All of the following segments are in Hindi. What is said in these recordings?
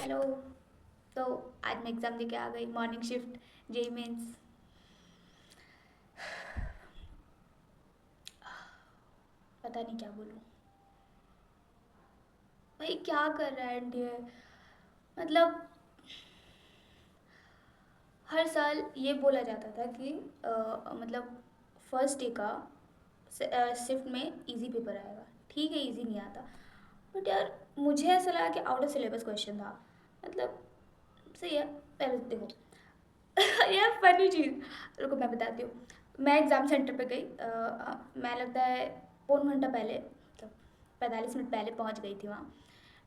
हेलो। तो आज मैं एग्ज़ाम देके आ गई, मॉर्निंग शिफ्ट, जेई मेंस। पता नहीं क्या बोलूँ। भाई क्या कर रहा है एनडीए? मतलब हर साल ये बोला जाता था कि मतलब फर्स्ट डे का शिफ्ट में इजी पेपर आएगा। ठीक है, इजी नहीं आता, बट यार मुझे ऐसा लगा कि आउट ऑफ सिलेबस क्वेश्चन था। मतलब सही है। पहले देखो यार फनी चीज़, रुको मैं बताती हूँ। मैं एग्ज़ाम सेंटर पे गई, मैं लगता है पौन घंटा पहले, मतलब 45 मिनट पहले पहुँच गई थी वहाँ।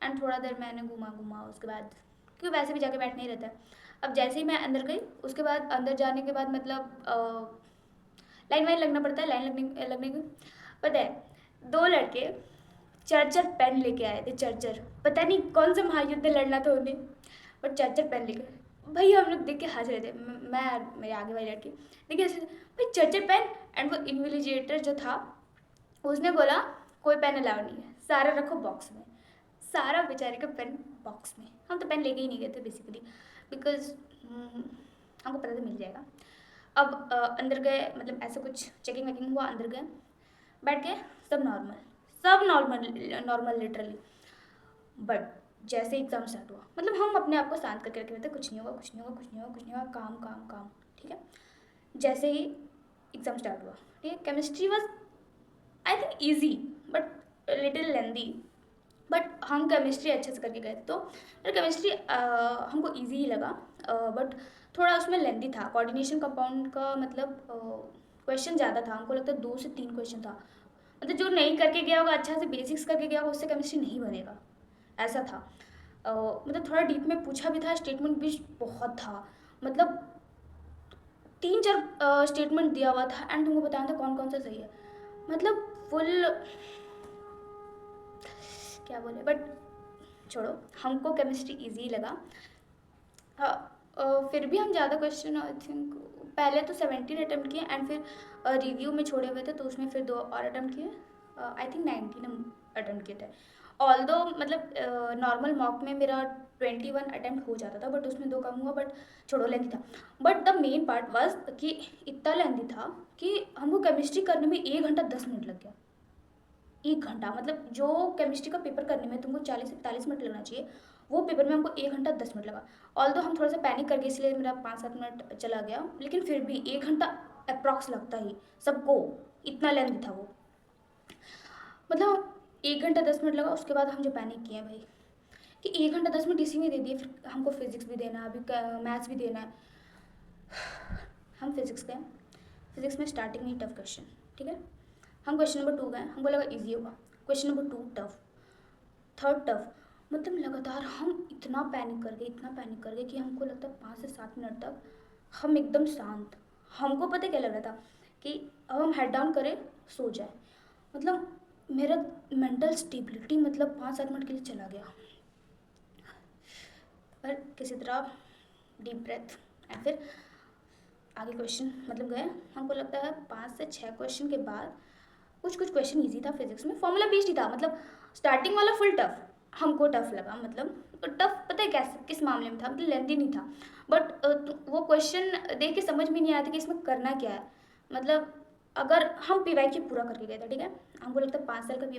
एंड थोड़ा देर मैंने घूमा घूमा, उसके बाद क्योंकि वैसे भी जाके बैठना ही रहता है। अब जैसे ही मैं अंदर गई, उसके बाद अंदर जाने के बाद मतलब लाइन वाइन लगना पड़ता है। लाइन लगने की पता है, दो लड़के चार्जर पेन लेके आए थे। चार्जर, पता नहीं कौन सा महायुद्ध लड़ना था उन्हें, बट चार्जर पेन लेके। भाई हम लोग देख के हंस रहे थे, मैं और मेरे आगे वाली लड़की देखिए भाई चार्जर पेन। एंड वो इन्विजिलेटर जो था उसने बोला कोई पेन अलाउ नहीं है, सारा रखो बॉक्स में। सारा बेचारे का पेन बॉक्स में। हम तो पेन लेके ही नहीं गए थे बेसिकली, बिकॉज हमको पता था मिल जाएगा। अब अंदर गए, मतलब ऐसा कुछ चेकिंग वेकिंग हुआ, अंदर गए, बैठ गए, सब नॉर्मल, सब नॉर्मल, नॉर्मल लिटरली। बट जैसे एग्ज़ाम स्टार्ट हुआ, मतलब हम अपने आप को शांत करके रखे हुए थे, कुछ नहीं होगा, कुछ नहीं होगा, कुछ नहीं होगा, कुछ नहीं होगा, काम काम काम। ठीक है। जैसे ही एग्ज़ाम स्टार्ट हुआ, ठीक है, chemistry was I think easy but little lengthy. But हम केमिस्ट्री अच्छे से करके गए थे, तो केमिस्ट्री हमको इजी ही लगा। बट थोड़ा उसमें लेंदी था, कोऑर्डिनेशन कंपाउंड का, मतलब क्वेश्चन ज़्यादा था। हमको लगता है 2 से 3 क्वेश्चन था। मतलब जो नहीं करके गया होगा, अच्छा से बेसिक्स करके गया होगा, उससे केमिस्ट्री नहीं बनेगा, ऐसा था। मतलब थोड़ा डीप में पूछा भी था, स्टेटमेंट भी बहुत था। मतलब 3-4 स्टेटमेंट दिया हुआ था, एंड तुमको बताना था कौन कौन सा सही है। मतलब फुल, क्या बोले, बट छोड़ो, हमको केमिस्ट्री इजी लगा। हाँ। फिर भी हम ज़्यादा क्वेश्चन आई थिंक पहले तो 17 अटेम्प्ट किए, एंड फिर रिव्यू में छोड़े हुए थे, तो उसमें फिर 2 और अटेम्प्ट किए। आई थिंक 19 हम अटेम्प्ट किए थे। ऑल दो मतलब नॉर्मल मॉक में मेरा 21 अटेम्प्ट हो जाता था, बट उसमें 2 कम हुआ, बट छोड़ो, लेंथी था। But the main part was कि इतना लेंथी था कि हमको केमिस्ट्री करने में 1 घंटा 10 मिनट लग गया। 1 घंटा, मतलब जो केमिस्ट्री का पेपर करने में तुमको 40 से 45 मिनट लगना चाहिए, वो पेपर में हमको 1 घंटा 10 मिनट लगा। ऑल दो हम थोड़ा सा पैनिक कर गए, इसलिए मेरा 5-7 मिनट चला गया, लेकिन फिर भी 1 घंटा अप्रॉक्स लगता ही सबको। इतना लेंथ था वो, मतलब 1 घंटा 10 मिनट लगा। उसके बाद हम जो पैनिक किए हैं भाई, कि 1 घंटा 10 मिनट इसी में दे दिए, फिर हमको फिजिक्स भी देना है, अभी मैथ्स भी देना है। हम फिजिक्स गए, फिजिक्स में स्टार्टिंग में ही टफ क्वेश्चन, ठीक है। हम क्वेश्चन नंबर 2 गए, हमको लगा ईजी होगा। Question number 2 tough, third tough. मतलब लगातार हम इतना पैनिक कर गए, इतना पैनिक कर गए कि हमको लगता है 5 से 7 मिनट तक हम एकदम शांत। हमको पता क्या लग रहा था कि अब हम हेड डाउन करें, सो जाए। मतलब मेरा मेंटल स्टेबिलिटी मतलब 5-7 मिनट के लिए चला गया। पर किसी तरह डीप ब्रेथ, एंड फिर आगे क्वेश्चन मतलब गए। हमको लगता है 5 से 6 क्वेश्चन के बाद कुछ कुछ क्वेश्चन ईजी था। फिजिक्स में फॉर्मूला बेस्ड ही था, मतलब स्टार्टिंग वाला फुल टफ हमको टफ लगा। मतलब टफ पता है कैसे, किस मामले में था, मतलब लेंदी नहीं था, बट वो क्वेश्चन देख के समझ में नहीं आया था कि इसमें करना क्या है। मतलब अगर हम पी पूरा करके गए थे, ठीक है, हमको लगता है 5 साल का पी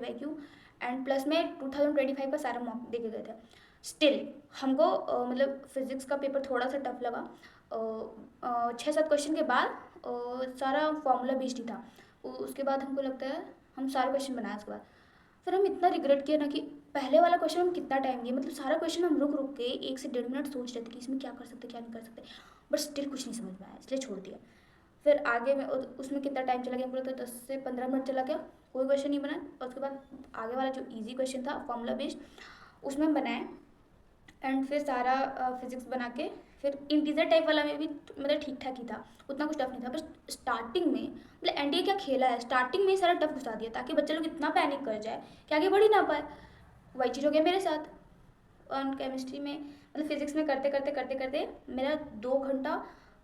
एंड प्लस में 2025 का सारा मॉक दे के गए थे। स्टिल हमको मतलब फिजिक्स का पेपर थोड़ा सा टफ लगा। 6-7 क्वेश्चन के बाद सारा फॉर्मूला बेस्ड ही था। उसके बाद हमको लगता है हम सारे क्वेश्चन बनाए। उसके बाद फिर हम इतना रिग्रेट किया ना कि पहले वाला क्वेश्चन हम कितना टाइम दिए, मतलब सारा क्वेश्चन हम रुक रुक के 1 से 1.5 मिनट सोच रहे थे कि इसमें क्या कर सकते क्या नहीं कर सकते, बट स्टिल कुछ नहीं समझ में आया, इसलिए छोड़ दिया। फिर आगे में उसमें कितना टाइम चला गया, हमको लगता है 10 से 15 मिनट चला गया, कोई क्वेश्चन नहीं बना। और उसके बाद आगे वाला जो ईजी क्वेश्चन था फॉर्मूला बेस्ड, उसमें हम बनाए। एंड फिर सारा फिजिक्स बना के फिर इंटीजर टाइप वाला में भी मतलब ठीक ठाक ही था, उतना कुछ टफ नहीं था। बस स्टार्टिंग में मतलब एनडीए क्या खेला है, स्टार्टिंग में ही सारा टफ घुसा दिया ताकि बच्चे लोग इतना पैनिक कर जाए कि आगे बढ़ ही ना पाए। वही चीज़ हो गया मेरे साथ। और केमिस्ट्री में मतलब फिजिक्स में करते करते करते करते मेरा 2 घंटा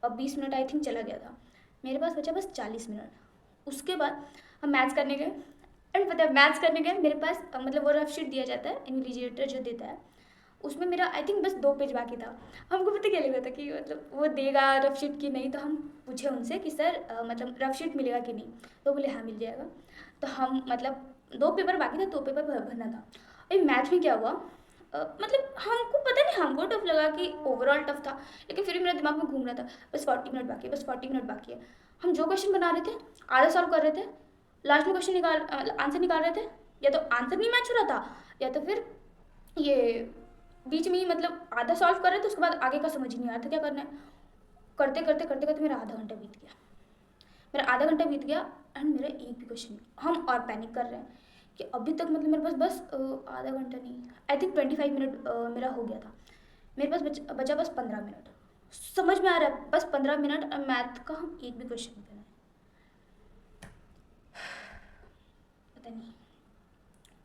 और 20 मिनट आई थिंक चला गया था। मेरे पास बचा बस 40 मिनट। उसके बाद हम मैथ्स करने गए, एंड पता है मैथ्स करने गए मेरे पास मतलब वो रफ शीट दिया जाता है, इन्विजिलेटर जो देता है, उसमें मेरा आई थिंक बस 2 पेज बाकी था। हमको पता क्या लग रहा था कि मतलब वो देगा रफ शीट की नहीं, तो हम पूछे उनसे कि सर मतलब रफ शीट मिलेगा कि नहीं, तो बोले हाँ मिल जाएगा। तो हम मतलब 2 पेपर बाकी था, 2 पेपर भरना था। अभी मैथ में क्या हुआ, मतलब हमको पता नहीं, हमको टफ लगा कि ओवरऑल टफ था, लेकिन फिर भी मेरे दिमाग में घूम रहा था बस 40 मिनट बाकी है, बस 40 मिनट बाकी है। हम जो क्वेश्चन बना रहे थे आधा सॉल्व कर रहे थे, लास्ट में क्वेश्चन आंसर निकाल रहे थे, या तो आंसर नहीं मैच हो रहा था, या तो फिर ये बीच में ही मतलब आधा सॉल्व कर रहे थे, उसके बाद आगे का समझ ही नहीं आ रहा था क्या करना है। करते करते करते करते मेरा आधा घंटा बीत गया, मेरा आधा घंटा बीत गया एंड मेरा एक भी क्वेश्चन नहीं। हम और पैनिक कर रहे हैं कि अभी तक मतलब मेरे पास बस आधा घंटा नहीं, आई थिंक 25 मिनट मेरा हो गया था, मेरे पास बचा बस 15 मिनट। समझ में आ रहा है बस 15 मिनट, मैथ का हम एक भी क्वेश्चन नहीं बनाए। पता नहीं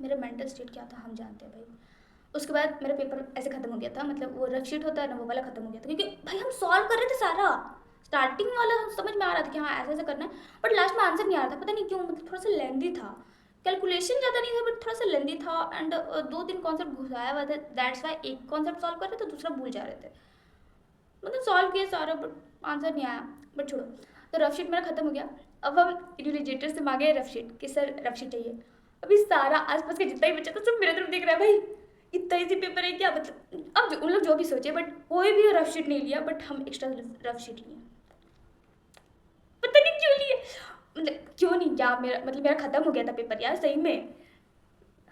मेरा मेंटल स्टेट क्या था, हम जानते हैं भाई। उसके बाद मेरा पेपर ऐसे खत्म हो गया था, मतलब वो रफ शीट होता है ना, वो वाला खत्म हो गया था, क्योंकि भाई हम सॉल्व कर रहे थे सारा, स्टार्टिंग वाला समझ में आ रहा था कि हाँ ऐसे ऐसे करना है, बट लास्ट में आंसर नहीं आ रहा था, पता नहीं क्यों, मतलब थोड़ा सा लेंदी था, कैलकुलेशन ज़्यादा नहीं था बट थोड़ा सा लेंदी था, एंड 2-3 कॉन्सेप्ट घुसाया हुआ था, दैट्स वाई एक कॉन्सेप्ट सॉल्व कर रहे थे, दूसरा भूल जा रहे थे। मतलब सॉल्व किया सारा बट आंसर नहीं आया, बट छोड़ो। तो रफ शीट मेरा खत्म हो गया। अब हम इन्विजिलेटर से मांगे रफ शीट कि सर रफ शीट चाहिए। अभी सारा आसपास का जितना ही बच्चा था सब मेरे तरफ देख रहा है, भाई इतना इजी पेपर है क्या, मतलब अब उन लोग जो भी सोचे, बट कोई भी रफ शीट नहीं लिया, बट हम एक्स्ट्रा रफ शीट लिए। पता नहीं क्यों लिए, मतलब क्यों नहीं, क्या मेरा मतलब मेरा खत्म हो गया था पेपर यार, सही में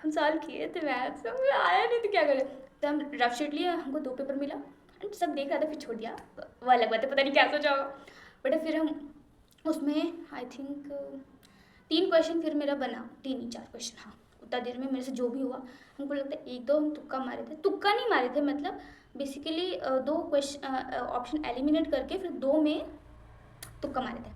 हम सॉल्व किए थे, मैथ समझ आया नहीं तो क्या करें। तो हम रफ शीट लिए, हमको 2 पेपर मिला एंड सब देख रहा था, फिर छोड़ दिया, वो अलग बात है, पता नहीं क्या सोचा होगा। बट फिर हम उसमें आई थिंक 3 क्वेश्चन फिर मेरा बना, 3 ही 4 क्वेश्चन, हाँ उतना देर में मेरे से जो भी हुआ। हमको लगता है 1-2 हम तुक्का मारे थे, तुक्का नहीं मारे थे, मतलब बेसिकली 2 क्वेश्चन ऑप्शन एलिमिनेट करके फिर 2 में तुक्का मारे थे।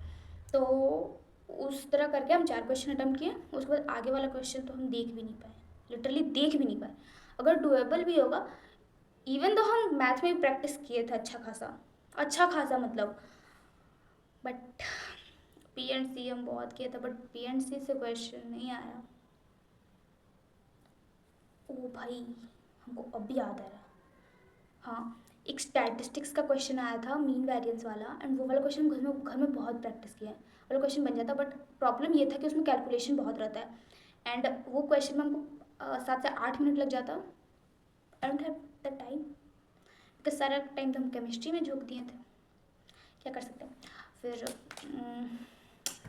तो उस तरह करके हम 4 क्वेश्चन अटेम्प्ट किए, उसके बाद आगे वाला क्वेश्चन तो हम देख भी नहीं पाए, लिटरली देख भी नहीं पाए। अगर डुएबल भी होगा, इवन तो हम मैथ में भी प्रैक्टिस किए थे अच्छा खासा मतलब, बट पी एंड सी हम बहुत किए थे, बट पी एंड सी से क्वेश्चन नहीं आया। ओ भाई हमको अभी याद आ रहा है, हाँ एक स्टैटिस्टिक्स का क्वेश्चन आया था मीन वेरिएंस वाला, एंड वो वाला क्वेश्चन घर में बहुत प्रैक्टिस किया है, वाला क्वेश्चन बन जाता, बट प्रॉब्लम ये था कि उसमें कैलकुलेशन बहुत रहता है, एंड वो क्वेश्चन में हमको 7 से 8 मिनट लग जाता। I don't have the time, because सारा टाइम तो हम केमिस्ट्री में झोंक दिए थे, क्या कर सकते हैं। फिर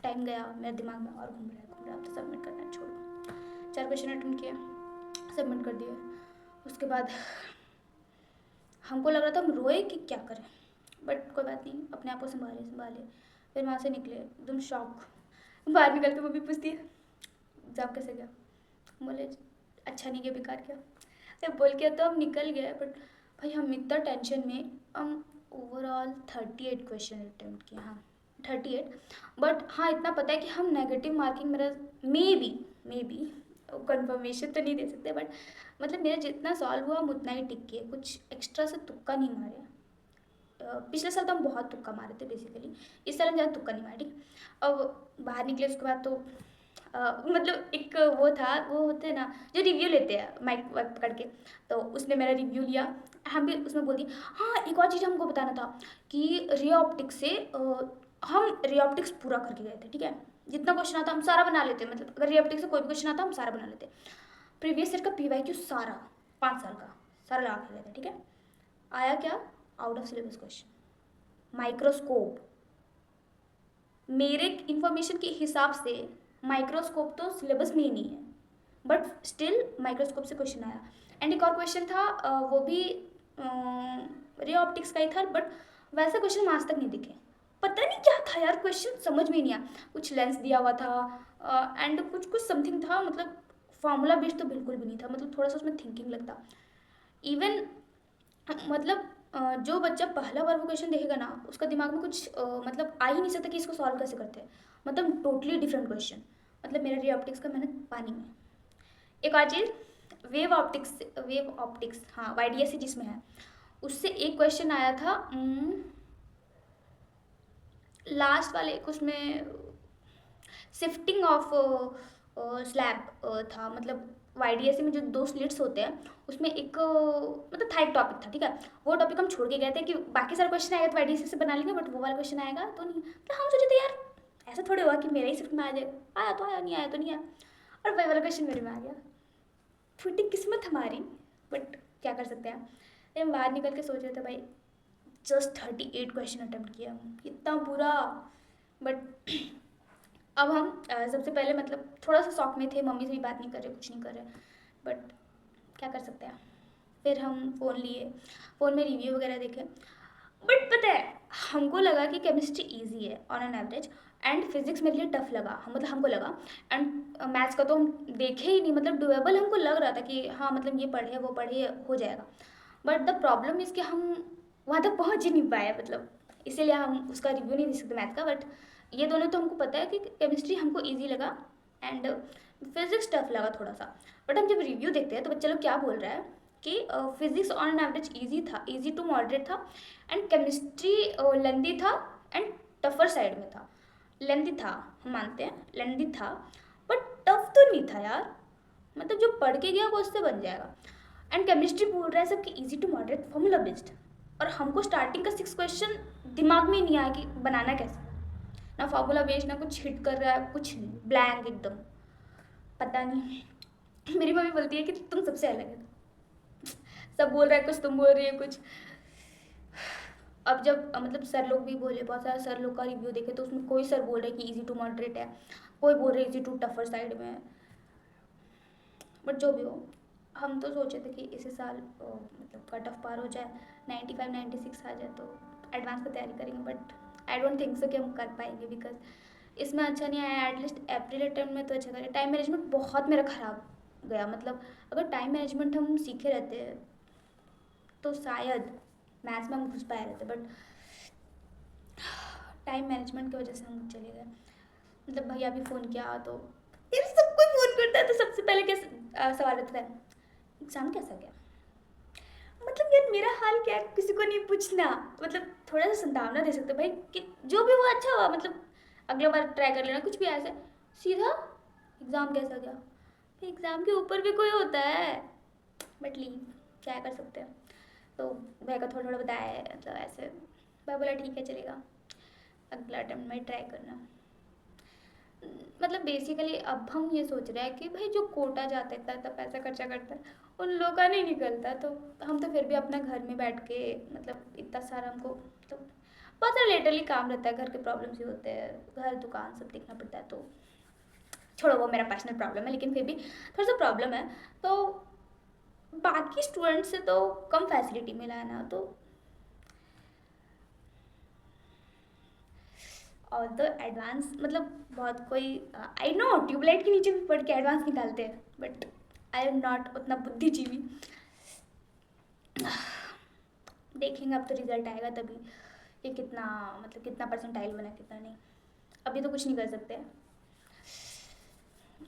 टाइम गया, मेरे दिमाग में और घूम रहा है, तो सबमिट करना है, छोड़ो। 4 क्वेश्चन अटेंड किए, सबमिट कर दिए। उसके बाद हमको लग रहा था हम रोए कि क्या करें, बट कोई बात नहीं, अपने आप को संभाले। फिर वहाँ से निकले एकदम शॉक, बाहर निकलते मम्मी पूछती है एग्ज़ाम कैसे गया, बोले अच्छा नहीं गया, बेकार क्या, जब बोल के तो हम निकल गए। बट भाई हम इतना टेंशन में, हम ओवरऑल 38 क्वेश्चन अटेम्प्ट किए, हाँ 38। बट हाँ इतना पता है कि हम नेगेटिव मार्किंग मेरा मे बी कंफर्मेशन तो नहीं दे सकते, बट मतलब मेरा जितना सॉल्व हुआ हम उतना ही टिक किए, कुछ एक्स्ट्रा से तुक्का नहीं मारे। पिछले साल तो हम बहुत तुक्का मारे थे बेसिकली, इस साल हम ज़्यादा तुक्का नहीं मारे, ठीक। अब बाहर निकले उसके बाद तो मतलब एक वो होते हैं ना जो रिव्यू लेते हैं माइक वाइक पकड़ के, तो उसने मेरा रिव्यू लिया, हम भी उसमें बोल दिए। हाँ एक और चीज़ हमको बताना था कि रे ऑप्टिक्स से हम रे ऑप्टिक्स पूरा करके गए थे, ठीक है, जितना क्वेश्चन आता हम सारा बना लेते, मतलब अगर रे ऑप्टिक्स से कोई भी क्वेश्चन आता हम सारा बना लेते। प्रीवियस ईयर का PYQ सारा 5 साल का सारा लगा के गए थे, ठीक है। आया क्या, out of syllabus question, microscope. मेरे इंफॉर्मेशन के हिसाब से माइक्रोस्कोप तो सिलेबस में ही नहीं है, बट स्टिल माइक्रोस्कोप से क्वेश्चन आया। एंड एक और क्वेश्चन था वो भी रे ऑप्टिक्स का ही था, बट वैसे क्वेश्चन आज तक नहीं दिखे, पता नहीं क्या था यार, क्वेश्चन समझ में ही नहीं आया। कुछ लेंस दिया हुआ था एंड कुछ समथिंग था, मतलब फार्मूला बेस्ड तो बिल्कुल भी नहीं था, मतलब थोड़ा सा उसमें थिंकिंग लगता। इवन मतलब जो बच्चा पहला बार वो क्वेश्चन देखेगा ना, उसका दिमाग में कुछ मतलब आ ही नहीं सकता कि इसको सॉल्व कैसे करते हैं, मतलब टोटली डिफरेंट क्वेश्चन। मतलब मेरा रे ऑप्टिक्स का मैंने पानी में। एक और चीज़, वेव ऑप्टिक्स, हाँ YDSC जिसमें है, उससे एक क्वेश्चन आया था लास्ट वाले एक, उसमें शिफ्टिंग ऑफ स्लैब था, मतलब YDSC में जो 2 स्लिट्स होते हैं उसमें एक मतलब था, एक टॉपिक था, ठीक है। वो टॉपिक हम छोड़ के गए थे कि बाकी सारे क्वेश्चन आएगा तो YDSC से बना लेंगे, बट वो वाला क्वेश्चन आएगा तो नहीं। तो हम सोचे थे यार ऐसा थोड़ी हुआ कि मेरा ही शिफ्ट में आ जाएगा, आया तो आया, नहीं आया तो नहीं आया, और वही वाला क्वेश्चन मेरे में आ गया। फूटी किस्मत हमारी, बट क्या कर सकते हैं। हम बाहर निकल के सोच रहे थे भाई जस्ट 38 क्वेश्चन अटेम्प्ट किया, इतना बुरा। बट अब हम सबसे पहले मतलब थोड़ा सा शौक में थे, मम्मी से भी बात नहीं कर रहे, कुछ नहीं कर रहे, बट क्या कर सकते हैं। फिर हम फ़ोन लिए, फ़ोन में रिव्यू वगैरह देखे, बट पता है हमको लगा कि केमिस्ट्री इजी है on an average, and physics मेरे लिए टफ लगा, हम मतलब हमको लगा। एंड मैथ्स का तो हम देखे ही नहीं, मतलब डुएबल हमको लग रहा था कि हाँ मतलब ये पढ़े वो पढ़े हो जाएगा। बट द प्रॉब्लम इज़ कि हम वहाँ तक पहुँच ही नहीं पाए, मतलब इसीलिए हम उसका रिव्यू नहीं दे सकते मैथ का। बट ये दोनों तो हमको पता है कि केमिस्ट्री हमको ईजी लगा एंड फिजिक्स टफ लगा थोड़ा सा। बट हम जब रिव्यू देखते हैं तो बच्चे लोग क्या बोल रहा है कि physics on an average easy था, ईजी टू मॉडरेट था, एंड केमिस्ट्री लेंदी था एंड टफर साइड में था। लेंदी था, हम मानते हैं लेंदी था, बट टफ तो नहीं था यार, मतलब जो पढ़ के गया वो उससे बन जाएगा। एंड केमिस्ट्री बोल रहा है सबकी easy to moderate formula based, और हमको स्टार्टिंग का 6 क्वेश्चन दिमाग में नहीं आया कि बनाना कैसे, ना फॉर्मूला बेस्ड ना कुछ हिट कर रहा है, कुछ नहीं, ब्लैंक एकदम, पता नहीं। मेरी मम्मी बोलती है कि तुम सबसे अलग है, सब बोल रहा है कुछ, तुम बोल रही है कुछ। अब जब मतलब सर लोग भी बोले, बहुत सारे सर लोग का रिव्यू देखे तो उसमें कोई सर बोल रहे हैं कि इजी टू मॉडरेट है, कोई बोल रहे इजी टू टफर साइड में है। बट जो भी हो, हम तो सोचे थे कि इसी साल मतलब कट ऑफ पार हो जाए, 95 96 आ जाए तो एडवांस की तैयारी करेंगे। But I don't think so कि हम कर पाएंगे, बिकॉज इसमें अच्छा नहीं आया। एटलीस्ट अप्रैल अटेम्प्ट में तो अच्छा करें। टाइम मैनेजमेंट बहुत मेरा ख़राब गया, मतलब अगर टाइम मैनेजमेंट हम सीखे रहते तो शायद मैथ्स में हम घुस पाए रहते, बट टाइम मैनेजमेंट की वजह से हम चले गए। मतलब भैया भी फ़ोन किया तो यार सब कोई फ़ोन करता है तो सबसे पहले क्या सवाल रहता है, एग्ज़ाम कैसा गया। मतलब यार मेरा हाल क्या है किसी को नहीं पूछना, मतलब थोड़ा सा संभावना दे सकते भाई कि जो भी हुआ अच्छा हुआ, मतलब अगला बार ट्राई कर लेना, कुछ भी ऐसे सीधा एग्ज़ाम कैसा गया। एग्ज़ाम के ऊपर भी कोई होता है, बट लीव क्या कर सकते हैं। तो भैया का थोड़ा थोड़ा बताया है, मतलब ऐसे मैं बोला ठीक है चलेगा, अगला अटेम्प्ट में ट्राई करना। मतलब बेसिकली अब हम ये सोच रहे हैं कि भाई जो कोटा जाता है इतना पैसा खर्चा करता है उन लोगों का नहीं निकलता, तो हम तो फिर भी अपना घर में बैठ के मतलब इतना सारा हमको मतलब बहुत सारा लेटरली काम रहता है, घर के प्रॉब्लम्स ही होते हैं, घर दुकान सब देखना पड़ता है। तो छोड़ो वो मेरा पर्सनल प्रॉब्लम है, लेकिन फिर भी थोड़ा सा प्रॉब्लम है। तो बाकी स्टूडेंट से तो कम फैसिलिटी मिला है ना, तो और तो एडवांस मतलब बहुत कोई आई नो ट्यूबलाइट के नीचे भी पढ़ के एडवांस निकालते हैं, बट आई एम नॉट उतना बुद्धिजीवी। देखेंगे अब तो रिजल्ट आएगा तभी ये कितना मतलब कितना परसेंटाइल बना कितना नहीं, अभी तो कुछ नहीं कर सकते।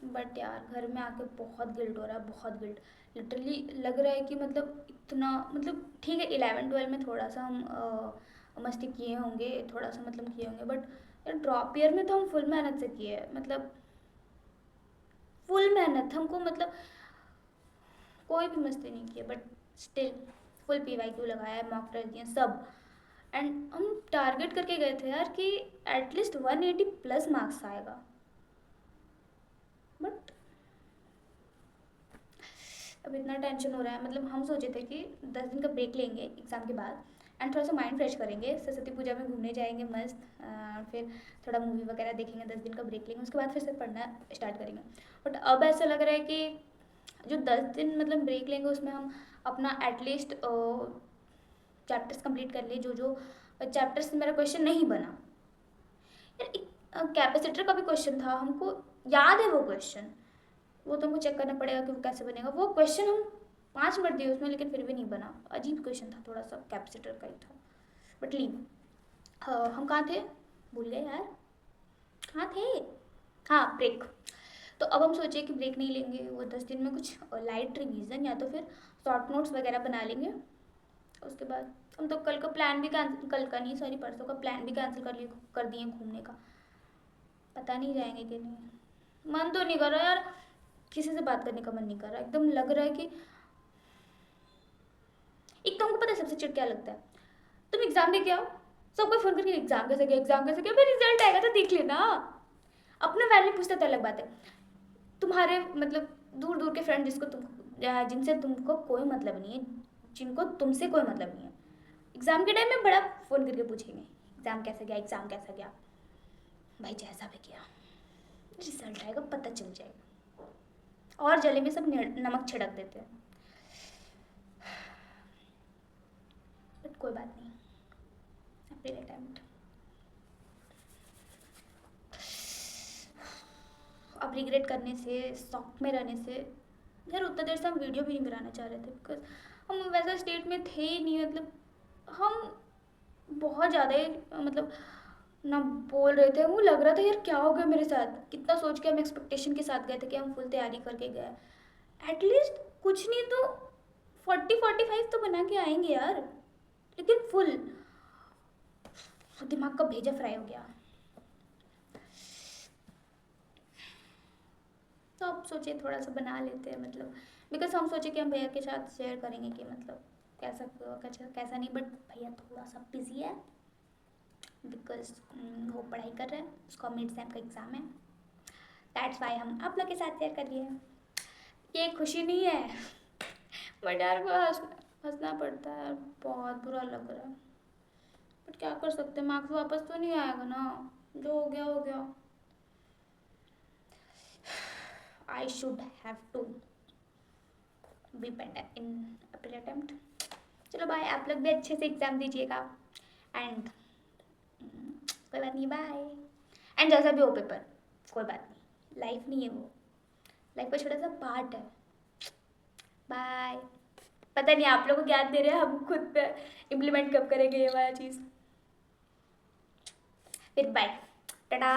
बट यार घर में आके बहुत गिल्ट हो रहा है, बहुत गिल्ट, लिटरली लग रहा है कि मतलब इतना मतलब ठीक है 11 12 में थोड़ा सा हम मस्ती किए होंगे, थोड़ा सा मतलब किए होंगे, बट यार ड्रॉप ईयर में तो हम फुल मेहनत से किए हैं, मतलब फुल मेहनत हमको, मतलब कोई भी मस्ती नहीं की है, बट स्टिल फुल PYQ लगाया है, मॉक टेस्ट दिए सब। एंड हम टारगेट करके गए थे यार कि एटलीस्ट 180 प्लस मार्क्स आएगा, बट अब इतना टेंशन हो रहा है। मतलब हम सोचे थे कि 10 दिन का ब्रेक लेंगे एग्ज़ाम के बाद एंड थोड़ा सा माइंड फ्रेश करेंगे, सरस्वती पूजा में घूमने जाएंगे मस्त, फिर थोड़ा मूवी वगैरह देखेंगे, 10 दिन का ब्रेक लेंगे, उसके बाद फिर से पढ़ना स्टार्ट करेंगे। बट अब ऐसा लग रहा है कि जो 10 दिन मतलब ब्रेक लेंगे उसमें हम अपना एटलीस्ट चैप्टर्स कंप्लीट कर लिए, जो जो चैप्टर्स मेरा क्वेश्चन नहीं बना। यार एक कैपेसिटर का भी क्वेश्चन था, हमको याद है वो क्वेश्चन, वो तो हमको चेक करना पड़ेगा कि वो कैसे बनेगा। वो क्वेश्चन हम 5 मिनट दिए उसमें, लेकिन फिर भी नहीं बना, अजीब क्वेश्चन था, थोड़ा सा कैपेसिटर का ही था। बट लीव हम कहाँ थे, भूल गए यार, कहाँ थे। हाँ ब्रेक। तो अब हम सोचे कि ब्रेक नहीं लेंगे, वो 10 दिन में कुछ लाइट रिवीजन या तो फिर शॉर्ट नोट्स वगैरह बना लेंगे। उसके बाद हम तो कल का प्लान भी कैंसिल, कल का नहीं सॉरी परसों का प्लान भी कैंसिल कर दिए घूमने का, पता नहीं जाएंगे कि नहीं, मन तो नहीं कर रहा यार। किसी से बात करने का मन नहीं कर रहा, एकदम लग रहा है कि एक तो हमको पता है सबसे चिढ़ क्या लगता है, तुम एग्जाम दे के आओ, सबको फोन करके एग्जाम कैसे गया, एग्जाम कैसे गया, फिर रिजल्ट आएगा तो देख लेना। अपना वैल्यू पूछता तो अलग बात है, तुम्हारे मतलब दूर दूर के फ्रेंड जिसको तुम जिनसे तुमको कोई मतलब नहीं है, जिनको तुमसे कोई मतलब नहीं है, एग्जाम के टाइम में बड़ा फोन करके पूछेंगे एग्जाम कैसा गया, एग्जाम कैसा गया। भाई जैसा भी गया रिजल्ट आएगा पता चल जाएगा, और जले में सब नमक छिड़क देते हैं। बट कोई बात नहीं, अपने अटेम्प्ट। अब रिग्रेट करने से, शॉक में रहने से, यार उतना देर से हम वीडियो भी नहीं बनाना चाह रहे थे बिकॉज हम वैसा स्टेट में थे ही नहीं, मतलब हम बहुत ज़्यादा ही मतलब ना बोल रहे थे, वो लग रहा था यार क्या हो गया मेरे साथ, कितना सोच के हम एक्सपेक्टेशन के साथ गए थे कि हम फुल तैयारी करके गए, एटलीस्ट कुछ नहीं तो 40-45 तो बना के आएंगे यार, लेकिन फुल दिमाग का भेजा फ्राई हो गया। तो अब सोचे थोड़ा सा बना लेते हैं, मतलब बिकॉज हम सोचे कि हम भैया के साथ शेयर करेंगे कि मतलब कैसा कैसा कैसा नहीं, बट भैया थोड़ा सा बिजी है बिकॉज वो पढ़ाई कर रहे हैं, उसका मिड सेम का एग्ज़ाम है, दैट्स वाई हम आप लोग के साथ शेयर कर लिए। ये खुशी नहीं है बट यार को हंसना पड़ता है, बहुत बुरा लग रहा है, बट क्या कर सकते हैं, मार्क्स वापस तो नहीं आएगा ना, जो हो गया हो गया। I should have to be better in अपने अटेम्प्ट। चलो बाय, आप लोग भी अच्छे से एग्ज़ाम दीजिएगा एंड कोई बात नहीं, बाय। एंड जैसा भी हो पेपर कोई बात नहीं, लाइफ नहीं है वो, लाइफ का छोटा सा पार्ट है। बाय। पता नहीं आप लोगों को ज्ञान दे रहे हैं, हम खुद पे इम्प्लीमेंट कब करेंगे ये वाला चीज़। फिर बाय, टाटा।